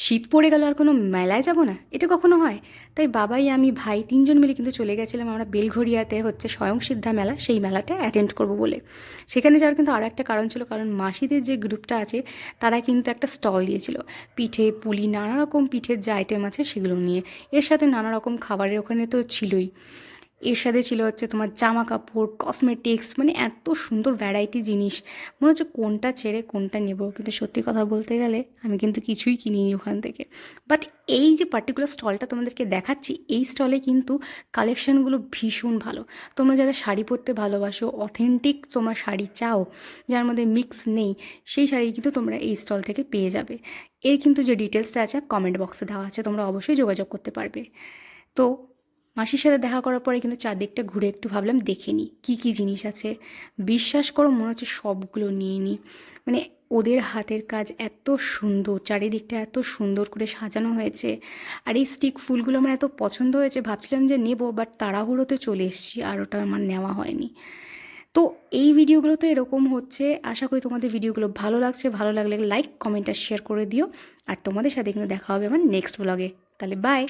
শীত পড়ে গেল আর কোনো মেলায় যাব না, এটা কখনো হয়? তাই বাবাই আমি ভাই তিনজন মিলে কিন্তু চলে গেছিলাম আমরা বেলঘরিয়াতে হচ্ছে স্বয়ংসিদ্ধা মেলা, সেই মেলাটা অ্যাটেন্ড করব বলে। সেখানে যাওয়ার কিন্তু আর একটা কারণ ছিল, কারণ মাসিদের যে গ্রুপটা আছে তারা কিন্তু একটা স্টল দিয়েছিল পিঠে পুলি নানা রকম পিঠের যে আইটেম আছে সেগুলো নিয়ে। এর সাথে নানা রকম খাবারের ওখানে তো ছিলই। এর সাথে ছিল হচ্ছে তোমার জামা কাপড়, কসমেটিক্স, মানে এত সুন্দর ভ্যারাইটি জিনিস, মনে হচ্ছে কোনটা ছেড়ে কোনটা নেব। কিন্তু সত্যি কথা বলতে গেলে আমি কিন্তু কিছুই কিনিনি ওখান থেকে। বাট এই যে পার্টিকুলার স্টলটা তোমাদেরকে দেখাচ্ছি, এই স্টলে কিন্তু কালেকশানগুলো ভীষণ ভালো। তোমরা যারা শাড়ি পরতে ভালোবাসো, অথেন্টিক তোমরা শাড়ি চাও যার মধ্যে মিক্স নেই, সেই শাড়ি কিন্তু তোমরা এই স্টল থেকে পেয়ে যাবে। এর কিন্তু যে ডিটেলসটা আছে কমেন্ট বক্সে দেওয়া আছে, তোমরা অবশ্যই যোগাযোগ করতে পারবে। তো মাসির সাথে দেখা করার পরে কিন্তু চারদিকটা ঘুরে একটু ভাবলাম দেখে নিই কী কী জিনিস আছে। বিশ্বাস করো মনে হচ্ছে সবগুলো নিয়ে নিই। মানে ওদের হাতের কাজ এত সুন্দর, চারিদিকটা এত সুন্দর করে সাজানো হয়েছে। আর এই স্টিক ফুলগুলো আমার এত পছন্দ হয়েছে, ভাবছিলাম যে নেবো, বাট তাড়াহুড়োতে চলে এসেছি আর ওটা আমার নেওয়া হয়নি। তো এই ভিডিওগুলো তো এরকম হচ্ছে। আশা করি তোমাদের ভিডিওগুলো ভালো লাগছে। ভালো লাগলে লাইক কমেন্ট আর শেয়ার করে দিও। আর তোমাদের সাথে কিন্তু দেখা হবে আমার নেক্সট ব্লগে। তাহলে বাই।